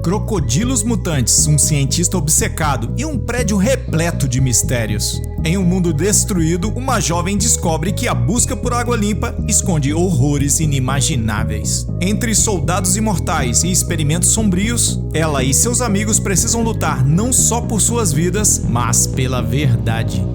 crocodilos mutantes, um cientista obcecado e um prédio repleto de mistérios. Em um mundo destruído, uma jovem descobre que a busca por água limpa esconde horrores inimagináveis. Entre soldados imortais e experimentos sombrios, ela e seus amigos precisam lutar não só por suas vidas, mas pela verdade.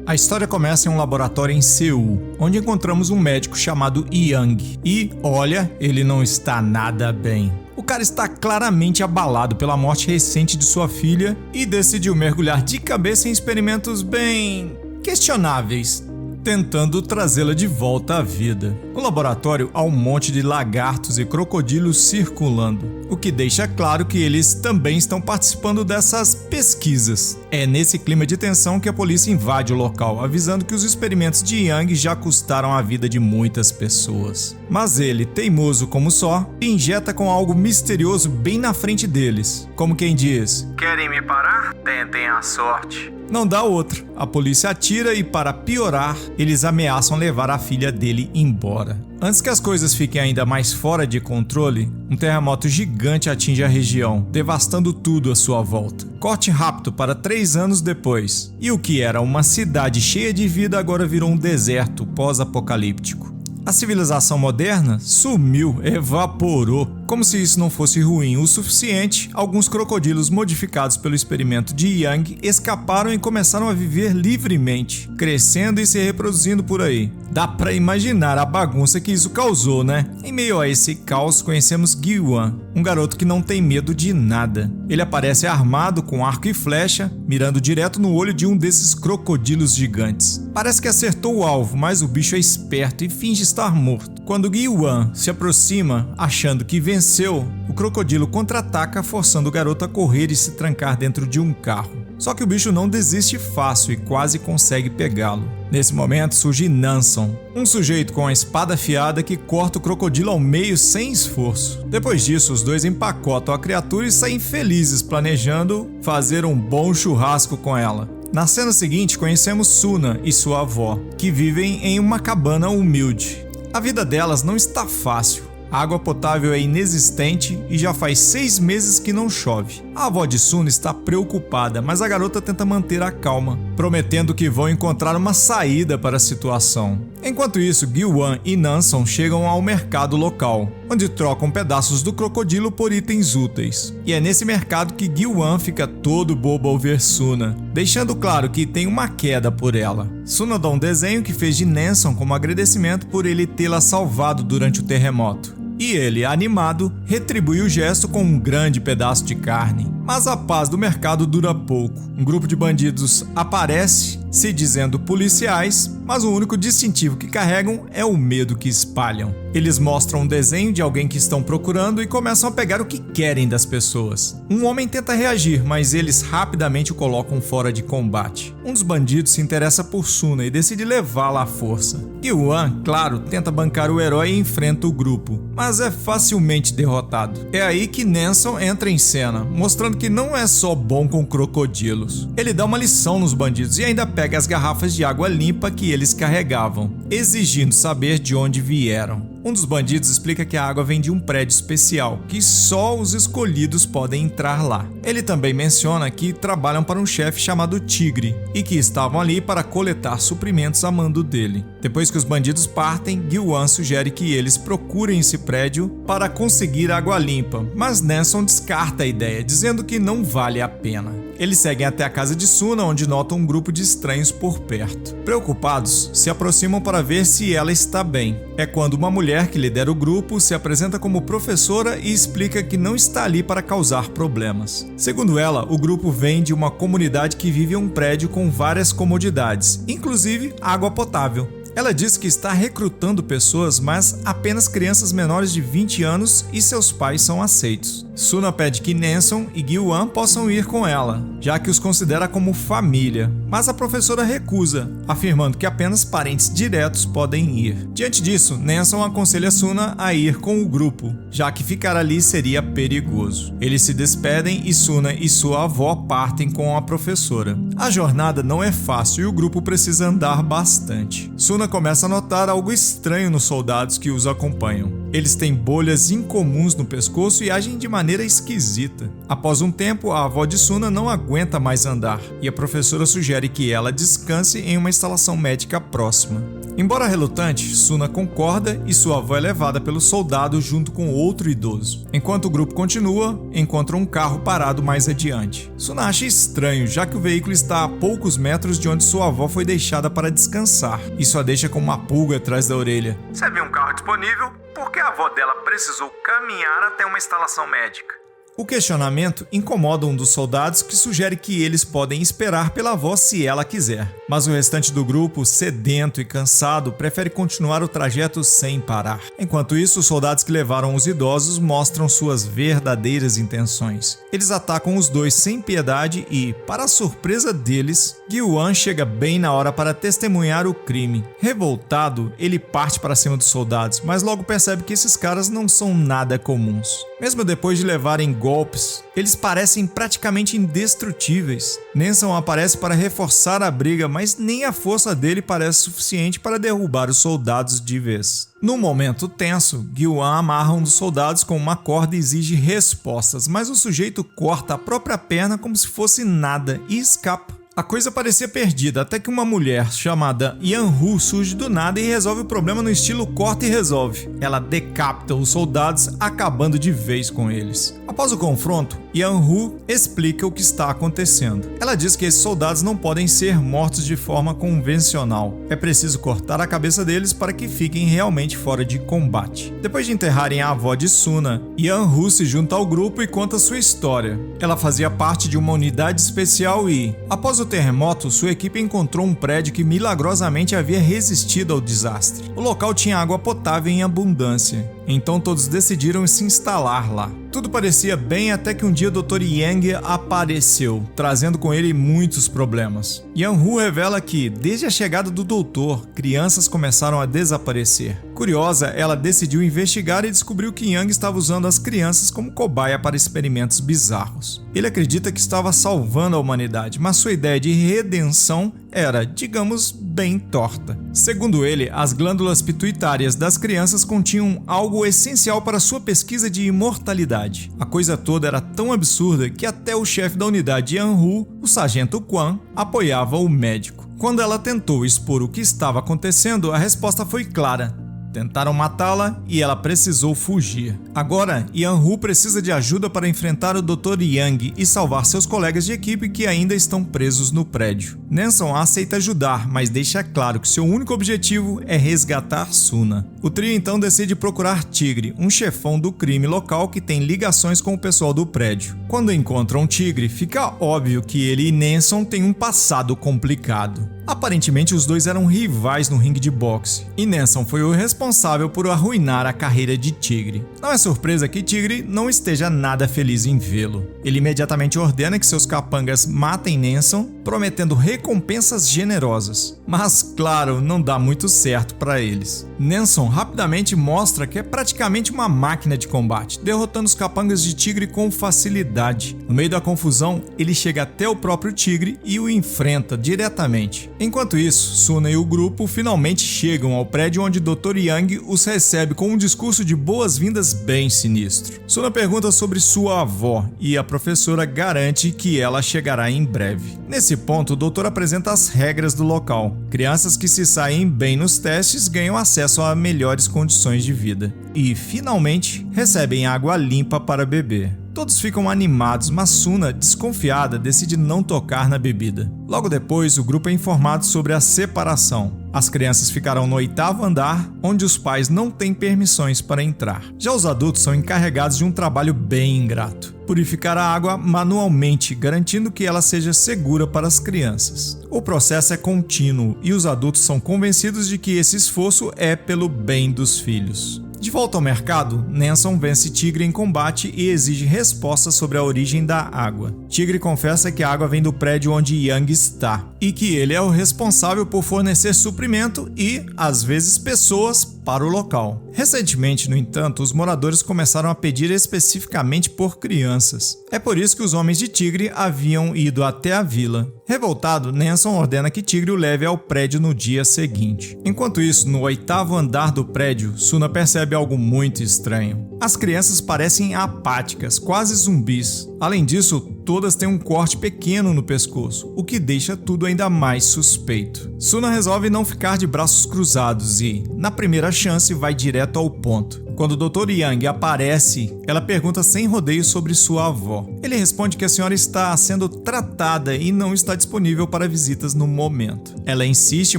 A história começa em um laboratório em Seul, onde encontramos um médico chamado Yang. E, olha, ele não está nada bem. O cara está claramente abalado pela morte recente de sua filha e decidiu mergulhar de cabeça em experimentos bem questionáveis, tentando trazê-la de volta à vida. No laboratório há um monte de lagartos e crocodilos circulando, o que deixa claro que eles também estão participando dessas pesquisas. É nesse clima de tensão que a polícia invade o local, avisando que os experimentos de Yang já custaram a vida de muitas pessoas. Mas ele, teimoso como só, injeta com algo misterioso bem na frente deles. Como quem diz: "Querem me parar? Tentem a sorte." Não dá outra. A polícia atira e, para piorar, eles ameaçam levar a filha dele embora. Antes que as coisas fiquem ainda mais fora de controle, um terremoto gigante atinge a região, devastando tudo à sua volta. Corte rápido para 3 anos depois, e o que era uma cidade cheia de vida agora virou um deserto pós-apocalíptico. A civilização moderna sumiu, evaporou. Como se isso não fosse ruim o suficiente, alguns crocodilos modificados pelo experimento de Yang escaparam e começaram a viver livremente, crescendo e se reproduzindo por aí. Dá pra imaginar a bagunça que isso causou, né? Em meio a esse caos, conhecemos Gi-wan, um garoto que não tem medo de nada. Ele aparece armado com arco e flecha, mirando direto no olho de um desses crocodilos gigantes. Parece que acertou o alvo, mas o bicho é esperto e finge estar morto. Quando Gi-wan se aproxima, achando que venceu, o crocodilo contra-ataca, forçando o garoto a correr e se trancar dentro de um carro. Só que o bicho não desiste fácil e quase consegue pegá-lo. Nesse momento surge Nanson, um sujeito com a espada afiada que corta o crocodilo ao meio sem esforço. Depois disso, os dois empacotam a criatura e saem felizes, planejando fazer um bom churrasco com ela. Na cena seguinte, conhecemos Suna e sua avó, que vivem em uma cabana humilde. A vida delas não está fácil. A água potável é inexistente e já faz 6 meses que não chove. A avó de Suna está preocupada, mas a garota tenta manter a calma, prometendo que vão encontrar uma saída para a situação. Enquanto isso, Gi-wan e Nanson chegam ao mercado local, onde trocam pedaços do crocodilo por itens úteis. E é nesse mercado que Gi-wan fica todo bobo ao ver Suna, deixando claro que tem uma queda por ela. Suna dá um desenho que fez de Nanson como agradecimento por ele tê-la salvado durante o terremoto. E ele, animado, retribui o gesto com um grande pedaço de carne. Mas a paz do mercado dura pouco. Um grupo de bandidos aparece, se dizendo policiais, mas o único distintivo que carregam é o medo que espalham. Eles mostram um desenho de alguém que estão procurando e começam a pegar o que querem das pessoas. Um homem tenta reagir, mas eles rapidamente o colocam fora de combate. Um dos bandidos se interessa por Suna e decide levá-la à força. Gi-wan, claro, tenta bancar o herói e enfrenta o grupo, mas é facilmente derrotado. É aí que Nanson entra em cena, mostrando que não é só bom com crocodilos. Ele dá uma lição nos bandidos e ainda pega as garrafas de água limpa que eles carregavam, exigindo saber de onde vieram. Um dos bandidos explica que a água vem de um prédio especial, que só os escolhidos podem entrar lá. Ele também menciona que trabalham para um chefe chamado Tigre e que estavam ali para coletar suprimentos a mando dele. Depois que os bandidos partem, Gi-wan sugere que eles procurem esse prédio para conseguir água limpa, mas Nanson descarta a ideia, dizendo que não vale a pena. Eles seguem até a casa de Suna, onde notam um grupo de estranhos por perto. Preocupados, se aproximam para ver se ela está bem. É quando uma mulher que lidera o grupo se apresenta como professora e explica que não está ali para causar problemas. Segundo ela, o grupo vem de uma comunidade que vive em um prédio com várias comodidades, inclusive água potável. Ela diz que está recrutando pessoas, mas apenas crianças menores de 20 anos e seus pais são aceitos. Suna pede que Nanson e Gi-wan possam ir com ela, já que os considera como família, mas a professora recusa, afirmando que apenas parentes diretos podem ir. Diante disso, Nanson aconselha Suna a ir com o grupo, já que ficar ali seria perigoso. Eles se despedem e Suna e sua avó partem com a professora. A jornada não é fácil e o grupo precisa andar bastante. Suna começa a notar algo estranho nos soldados que os acompanham. Eles têm bolhas incomuns no pescoço e agem de maneira esquisita. Após um tempo, a avó de Suna não aguenta mais andar e a professora sugere que ela descanse em uma instalação médica próxima. Embora relutante, Suna concorda e sua avó é levada pelo soldado junto com outro idoso. Enquanto o grupo continua, encontra um carro parado mais adiante. Suna acha estranho, já que o veículo está a poucos metros de onde sua avó foi deixada para descansar. Isso a deixa com uma pulga atrás da orelha. Você viu um carro disponível? Por que a avó dela precisou caminhar até uma instalação médica? O questionamento incomoda um dos soldados, que sugere que eles podem esperar pela avó se ela quiser. Mas o restante do grupo, sedento e cansado, prefere continuar o trajeto sem parar. Enquanto isso, os soldados que levaram os idosos mostram suas verdadeiras intenções. Eles atacam os dois sem piedade e, para a surpresa deles, Gyu-wan chega bem na hora para testemunhar o crime. Revoltado, ele parte para cima dos soldados, mas logo percebe que esses caras não são nada comuns. Mesmo depois de levarem golpes, eles parecem praticamente indestrutíveis. Nenson aparece para reforçar a briga, mas nem a força dele parece suficiente para derrubar os soldados de vez. Num momento tenso, Gyu-wan amarra um dos soldados com uma corda e exige respostas, mas o sujeito corta a própria perna como se fosse nada e escapa. A coisa parecia perdida, até que uma mulher chamada Yan-Hu surge do nada e resolve o problema no estilo corta e resolve. Ela decapita os soldados, acabando de vez com eles. Após o confronto, Yan-Hu explica o que está acontecendo. Ela diz que esses soldados não podem ser mortos de forma convencional. É preciso cortar a cabeça deles para que fiquem realmente fora de combate. Depois de enterrarem a avó de Suna, Yan-Hu se junta ao grupo e conta sua história. Ela fazia parte de uma unidade especial e, após o terremoto, sua equipe encontrou um prédio que milagrosamente havia resistido ao desastre. O local tinha água potável em abundância, então todos decidiram se instalar lá. Tudo parecia bem até que um dia o Dr. Yang apareceu, trazendo com ele muitos problemas. Yan-Hu revela que, desde a chegada do doutor, crianças começaram a desaparecer. Curiosa, ela decidiu investigar e descobriu que Yang estava usando as crianças como cobaia para experimentos bizarros. Ele acredita que estava salvando a humanidade, mas sua ideia de redenção era, digamos, bem torta. Segundo ele, as glândulas pituitárias das crianças continham algo essencial para sua pesquisa de imortalidade. A coisa toda era tão absurda que até o chefe da unidade Yan-Hu, o sargento Quan, apoiava o médico. Quando ela tentou expor o que estava acontecendo, a resposta foi clara. Tentaram matá-la e ela precisou fugir. Agora, Yan-Hu precisa de ajuda para enfrentar o Dr. Yang e salvar seus colegas de equipe que ainda estão presos no prédio. Nenson aceita ajudar, mas deixa claro que seu único objetivo é resgatar Suna. O trio então decide procurar Tigre, um chefão do crime local que tem ligações com o pessoal do prédio. Quando encontram Tigre, fica óbvio que ele e Nenson têm um passado complicado. Aparentemente, os dois eram rivais no ringue de boxe, e Nenson foi o responsável por arruinar a carreira de Tigre. Não é surpresa que Tigre não esteja nada feliz em vê-lo. Ele imediatamente ordena que seus capangas matem Nenson, prometendo recompensas generosas. Mas, claro, não dá muito certo para eles. Nenson rapidamente mostra que é praticamente uma máquina de combate, derrotando os capangas de Tigre com facilidade. No meio da confusão, ele chega até o próprio Tigre e o enfrenta diretamente. Enquanto isso, Suna e o grupo finalmente chegam ao prédio onde Dr. Yang os recebe com um discurso de boas-vindas bem sinistro. Suna pergunta sobre sua avó e a professora garante que ela chegará em breve. Nesse ponto, o doutor apresenta as regras do local. Crianças que se saem bem nos testes ganham acesso a melhores condições de vida. E, finalmente, recebem água limpa para beber. Todos ficam animados, mas Suna, desconfiada, decide não tocar na bebida. Logo depois, o grupo é informado sobre a separação. As crianças ficarão no 8º andar, onde os pais não têm permissões para entrar. Já os adultos são encarregados de um trabalho bem ingrato: purificar a água manualmente, garantindo que ela seja segura para as crianças. O processo é contínuo e os adultos são convencidos de que esse esforço é pelo bem dos filhos. De volta ao mercado, Nenson vence Tigre em combate e exige respostas sobre a origem da água. Tigre confessa que a água vem do prédio onde Yang está e que ele é o responsável por fornecer suprimento e, às vezes, pessoas para o local. Recentemente, no entanto, os moradores começaram a pedir especificamente por crianças. É por isso que os homens de Tigre haviam ido até a vila. Revoltado, Nanson ordena que Tigre o leve ao prédio no dia seguinte. Enquanto isso, no 8º andar do prédio, Suna percebe algo muito estranho. As crianças parecem apáticas, quase zumbis. Além disso, todas têm um corte pequeno no pescoço, o que deixa tudo ainda mais suspeito. Suna resolve não ficar de braços cruzados e, na primeira chance, vai direto ao ponto. Quando o Dr. Yang aparece, ela pergunta sem rodeio sobre sua avó. Ele responde que a senhora está sendo tratada e não está disponível para visitas no momento. Ela insiste,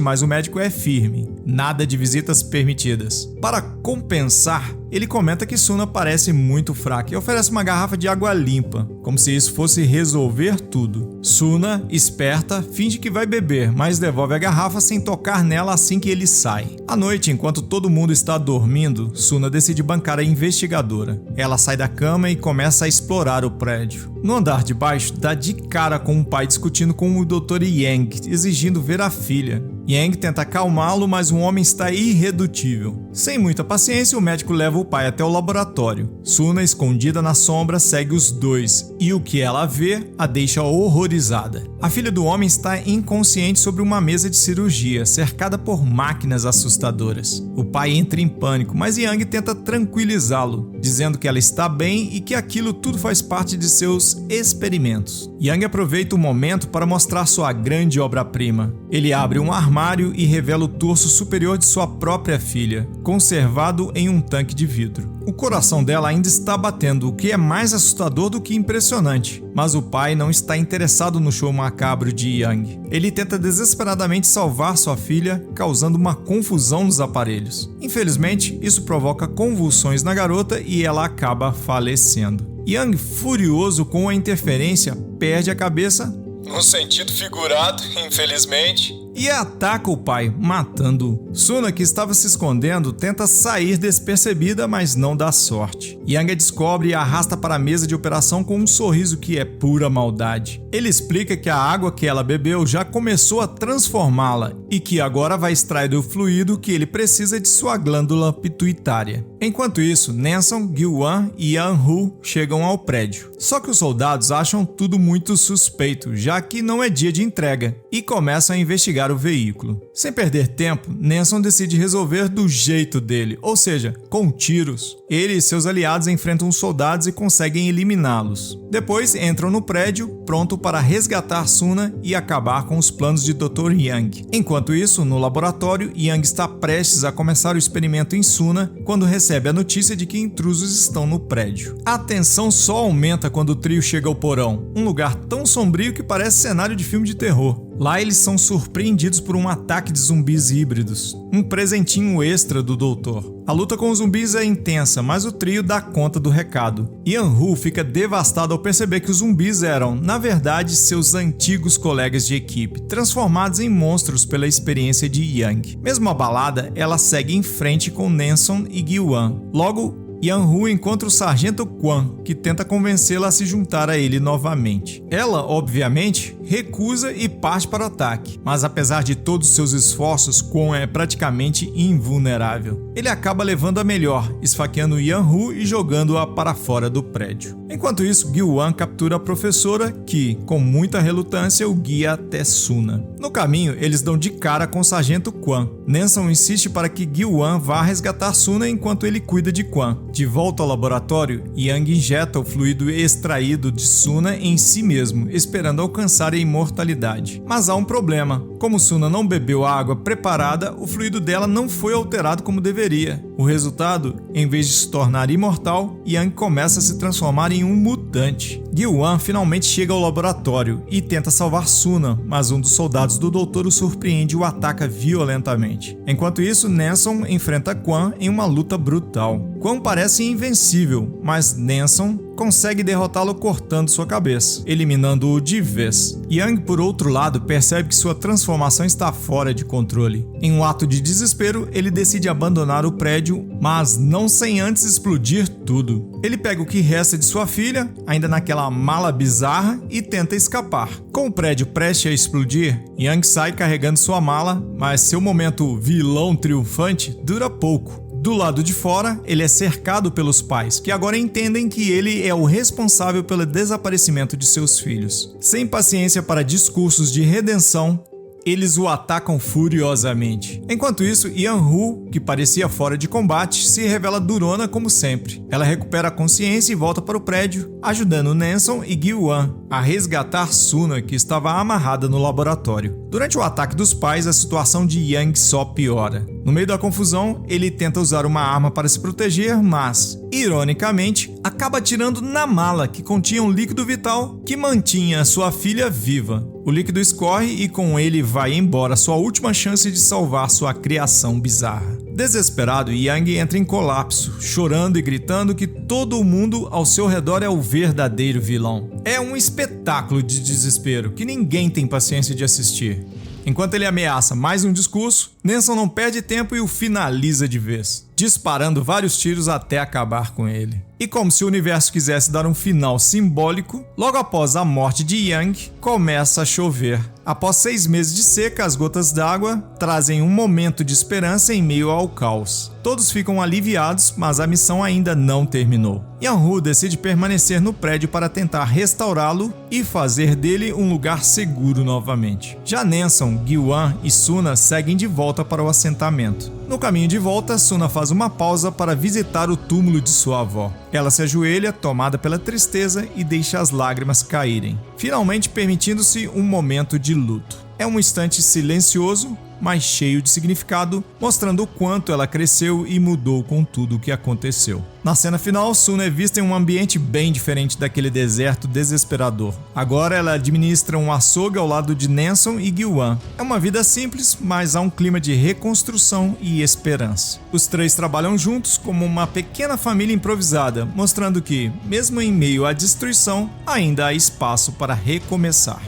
mas o médico é firme. Nada de visitas permitidas. Para compensar, ele comenta que Suna parece muito fraca e oferece uma garrafa de água limpa, como se isso fosse resolver tudo. Suna, esperta, finge que vai beber, mas devolve a garrafa sem tocar nela assim que ele sai. À noite, enquanto todo mundo está dormindo, Suna decide bancar a investigadora. Ela sai da cama e começa a explorar o prédio. No andar de baixo, dá de cara com o pai discutindo com o Dr. Yang, exigindo ver a filha. Yang tenta acalmá-lo, mas o homem está irredutível. Sem muita paciência, o médico leva o pai até o laboratório. Suna, escondida na sombra, segue os dois, e o que ela vê a deixa horrorizada. A filha do homem está inconsciente sobre uma mesa de cirurgia, cercada por máquinas assustadoras. O pai entra em pânico, mas Yang tenta tranquilizá-lo, dizendo que ela está bem e que aquilo tudo faz parte de seus experimentos. Yang aproveita o momento para mostrar sua grande obra-prima. Ele abre um armário e revela o torso superior de sua própria filha, conservado em um tanque de vidro. O coração dela ainda está batendo, o que é mais assustador do que impressionante. Mas o pai não está interessado no show macabro de Yang. Ele tenta desesperadamente salvar sua filha, causando uma confusão nos aparelhos. Infelizmente, isso provoca convulsões na garota e ela acaba falecendo. Yang, furioso com a interferência, perde a cabeça, no sentido figurado, infelizmente, e ataca o pai, matando-o. Suna, que estava se escondendo, tenta sair despercebida, mas não dá sorte. Yang a descobre e a arrasta para a mesa de operação com um sorriso que é pura maldade. Ele explica que a água que ela bebeu já começou a transformá-la e que agora vai extrair o fluido que ele precisa de sua glândula pituitária. Enquanto isso, Nanson, Gil-wan e Yan-hu chegam ao prédio. Só que os soldados acham tudo muito suspeito, já que não é dia de entrega, e começam a investigar o veículo. Sem perder tempo, Nanson decide resolver do jeito dele, ou seja, com tiros. Ele e seus aliados enfrentam os soldados e conseguem eliminá-los. Depois entram no prédio, pronto para resgatar Suna e acabar com os planos de Dr. Yang. Enquanto isso, no laboratório, Yang está prestes a começar o experimento em Suna quando recebe a notícia de que intrusos estão no prédio. A tensão só aumenta quando o trio chega ao porão, um lugar tão sombrio que parece cenário de filme de terror. Lá eles são surpreendidos por um ataque de zumbis híbridos, um presentinho extra do doutor. A luta com os zumbis é intensa, mas o trio dá conta do recado. Yan-hu fica devastado ao perceber que os zumbis eram, na verdade, seus antigos colegas de equipe, transformados em monstros pela experiência de Yang. Mesmo abalada, ela segue em frente com Nanson e Gil-wan. Logo, Yan-hu encontra o sargento Quan, que tenta convencê-la a se juntar a ele novamente. Ela, obviamente, recusa e parte para o ataque, mas apesar de todos seus esforços, Quan é praticamente invulnerável. Ele acaba levando a melhor, esfaqueando Yan-hu e jogando-a para fora do prédio. Enquanto isso, Gil-wan captura a professora, que, com muita relutância, o guia até Suna. No caminho, eles dão de cara com o sargento Quan. Nanson insiste para que Gil-wan vá resgatar Suna enquanto ele cuida de Quan. De volta ao laboratório, Yang injeta o fluido extraído de Suna em si mesmo, esperando alcançar a imortalidade. Mas há um problema. Como Suna não bebeu a água preparada, o fluido dela não foi alterado como deveria. O resultado, em vez de se tornar imortal, Yang começa a se transformar em um mutante. Gil-wan finalmente chega ao laboratório e tenta salvar Suna, mas um dos soldados do doutor o surpreende e o ataca violentamente. Enquanto isso, Nanson enfrenta Quan em uma luta brutal. Quan parece invencível, mas Nanson consegue derrotá-lo cortando sua cabeça, eliminando-o de vez. Yang, por outro lado, percebe que sua transformação está fora de controle. Em um ato de desespero, ele decide abandonar o prédio, mas não sem antes explodir tudo. Ele pega o que resta de sua filha, ainda naquela mala bizarra, e tenta escapar. Com o prédio prestes a explodir, Yang sai carregando sua mala, mas seu momento vilão triunfante dura pouco. Do lado de fora, ele é cercado pelos pais, que agora entendem que ele é o responsável pelo desaparecimento de seus filhos. Sem paciência para discursos de redenção, eles o atacam furiosamente. Enquanto isso, Yan-Hu, que parecia fora de combate, se revela durona como sempre. Ela recupera a consciência e volta para o prédio, ajudando Nanson e Gui-wan a resgatar Suna, que estava amarrada no laboratório. Durante o ataque dos pais, a situação de Yang só piora. No meio da confusão, ele tenta usar uma arma para se proteger, mas, ironicamente, acaba atirando na mala que continha um líquido vital que mantinha sua filha viva. O líquido escorre e com ele vai embora sua última chance de salvar sua criação bizarra. Desesperado, Yang entra em colapso, chorando e gritando que todo mundo ao seu redor é o verdadeiro vilão. É um espetáculo de desespero que ninguém tem paciência de assistir. Enquanto ele ameaça mais um discurso, Nanson não perde tempo e o finaliza de vez, disparando vários tiros até acabar com ele. E como se o universo quisesse dar um final simbólico, logo após a morte de Yang, começa a chover. Após 6 meses de seca, as gotas d'água trazem um momento de esperança em meio ao caos. Todos ficam aliviados, mas a missão ainda não terminou. Yan-Hu decide permanecer no prédio para tentar restaurá-lo e fazer dele um lugar seguro novamente. Já Nanson, Gui-wan e Suna seguem de volta para o assentamento. No caminho de volta, Suna faz uma pausa para visitar o túmulo de sua avó. Ela se ajoelha, tomada pela tristeza, e deixa as lágrimas caírem, finalmente permitindo-se um momento de luto. É um instante silencioso, mas cheio de significado, mostrando o quanto ela cresceu e mudou com tudo o que aconteceu. Na cena final, Suna é vista em um ambiente bem diferente daquele deserto desesperador. Agora ela administra um açougue ao lado de Nanson e Gui-wan. É uma vida simples, mas há um clima de reconstrução e esperança. Os 3 trabalham juntos como uma pequena família improvisada, mostrando que, mesmo em meio à destruição, ainda há espaço para recomeçar.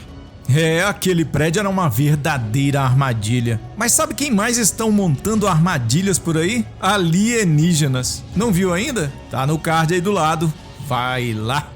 Aquele prédio era uma verdadeira armadilha. Mas sabe quem mais estão montando armadilhas por aí? Alienígenas. Não viu ainda? Tá no card aí do lado. Vai lá!